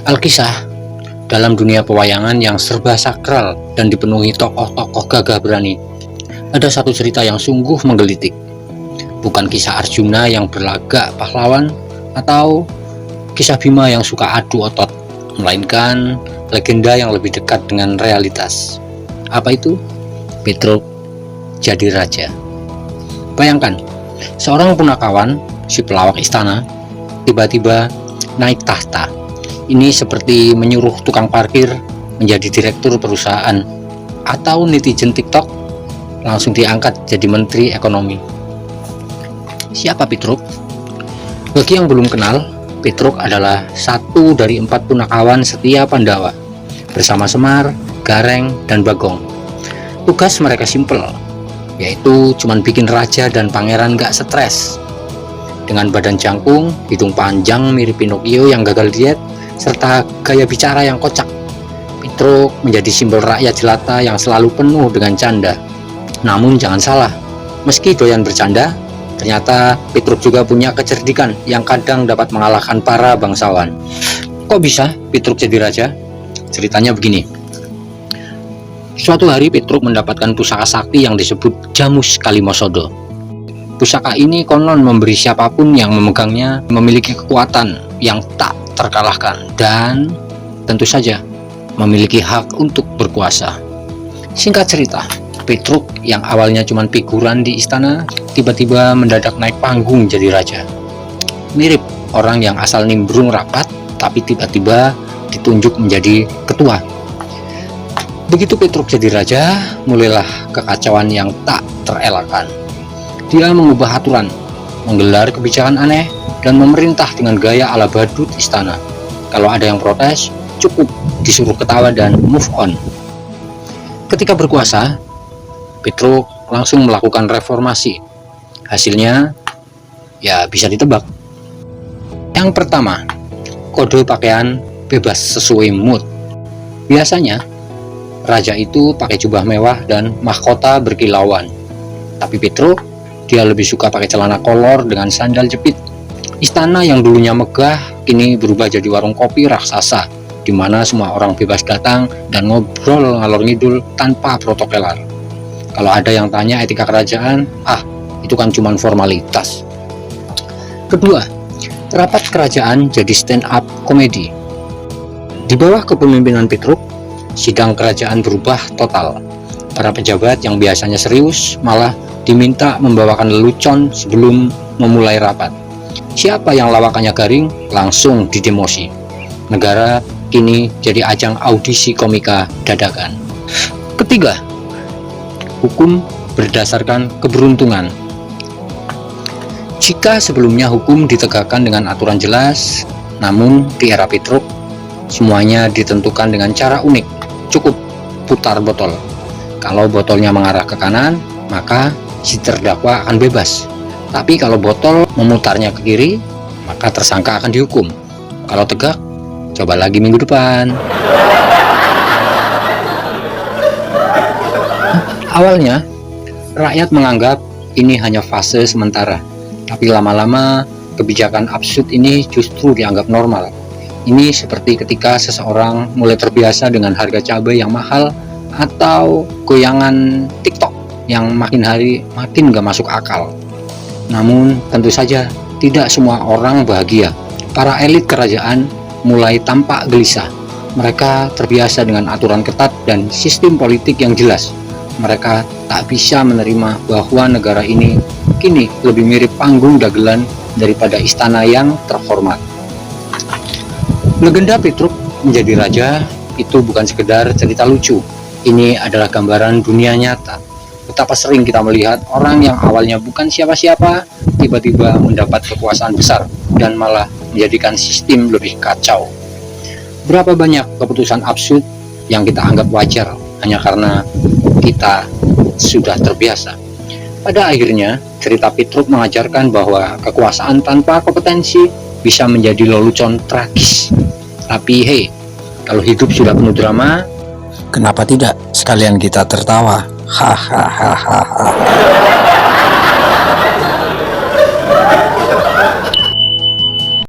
Alkisah dalam dunia pewayangan yang serba sakral dan dipenuhi tokoh-tokoh gagah berani, ada satu cerita yang sungguh menggelitik. Bukan kisah Arjuna yang berlagak pahlawan atau kisah Bima yang suka adu otot, melainkan legenda yang lebih dekat dengan realitas. Apa itu? Petruk jadi raja. Bayangkan, seorang punakawan, si pelawak istana, tiba-tiba naik tahta. Ini seperti menyuruh tukang parkir menjadi direktur perusahaan, atau netizen TikTok langsung diangkat jadi menteri ekonomi. Siapa Petruk? Bagi yang belum kenal, Petruk adalah satu dari 4 punakawan setia Pandawa bersama Semar, Gareng, dan Bagong. Tugas mereka simpel, yaitu cuman bikin raja dan pangeran gak stres. Dengan badan jangkung, hidung panjang mirip Pinocchio yang gagal diet, serta gaya bicara yang kocak, Petruk menjadi simbol rakyat jelata yang selalu penuh dengan canda. Namun jangan salah, meski doyan bercanda, ternyata Petruk juga punya kecerdikan yang kadang dapat mengalahkan para bangsawan. Kok bisa Petruk jadi raja? Ceritanya begini. Suatu hari Petruk mendapatkan pusaka sakti yang disebut Jamus Kalimosodo. Pusaka ini konon memberi siapapun yang memegangnya memiliki kekuatan yang tak terkalahkan dan tentu saja memiliki hak untuk berkuasa. Singkat cerita, Petruk yang awalnya cuma figuran di istana tiba-tiba mendadak naik panggung jadi raja. Mirip orang yang asal nimbrung rapat tapi tiba-tiba ditunjuk menjadi ketua. Begitu Petruk jadi raja, mulailah kekacauan yang tak terelakkan. Dia mengubah aturan, menggelar kebijakan aneh, dan memerintah dengan gaya ala badut istana. Kalau ada yang protes, cukup disuruh ketawa dan move on. Ketika berkuasa, Petruk langsung melakukan reformasi. Hasilnya, ya bisa ditebak. Yang pertama, kode pakaian bebas sesuai mood. Biasanya, raja itu pakai jubah mewah dan mahkota berkilauan. Tapi Petruk, dia lebih suka pakai celana kolor dengan sandal jepit. Istana yang dulunya megah kini berubah jadi warung kopi raksasa, di mana semua orang bebas datang dan ngobrol ngalor ngidul tanpa protokoler. Kalau ada yang tanya etika kerajaan, itu kan cuma formalitas. Kedua, rapat kerajaan jadi stand up komedi. Di bawah kepemimpinan Petruk, sidang kerajaan berubah total. Para pejabat yang biasanya serius malah diminta membawakan lelucon sebelum memulai rapat. Siapa yang lawakannya garing langsung didemosi. Negara kini jadi ajang audisi komika dadakan. Ketiga, hukum berdasarkan keberuntungan. Jika sebelumnya hukum ditegakkan dengan aturan jelas, namun di era Petruk semuanya ditentukan dengan cara unik. Cukup putar botol. Kalau botolnya mengarah ke kanan, maka si terdakwa akan bebas. Tapi kalau botol memutarnya ke kiri, maka tersangka akan dihukum. Kalau tegak, coba lagi minggu depan. Awalnya, rakyat menganggap ini hanya fase sementara. Tapi lama-lama, kebijakan absurd ini justru dianggap normal. Ini seperti ketika seseorang mulai terbiasa dengan harga cabai yang mahal atau goyangan TikTok yang makin hari makin gak masuk akal. Namun tentu saja tidak semua orang bahagia. Para elit kerajaan mulai tampak gelisah. Mereka terbiasa dengan aturan ketat dan sistem politik yang jelas. Mereka tak bisa menerima bahwa negara ini kini lebih mirip panggung dagelan daripada istana yang terhormat. Legenda Petruk menjadi raja itu bukan sekedar cerita lucu. Ini adalah gambaran dunia nyata. Betapa sering kita melihat orang yang awalnya bukan siapa-siapa tiba-tiba mendapat kekuasaan besar dan malah menjadikan sistem lebih kacau. Berapa banyak keputusan absurd yang kita anggap wajar hanya karena kita sudah terbiasa. Pada akhirnya, cerita Petruk mengajarkan bahwa kekuasaan tanpa kompetensi bisa menjadi lelucon tragis. Tapi hey, kalau hidup sudah penuh drama, kenapa tidak sekalian kita tertawa? Hahaha.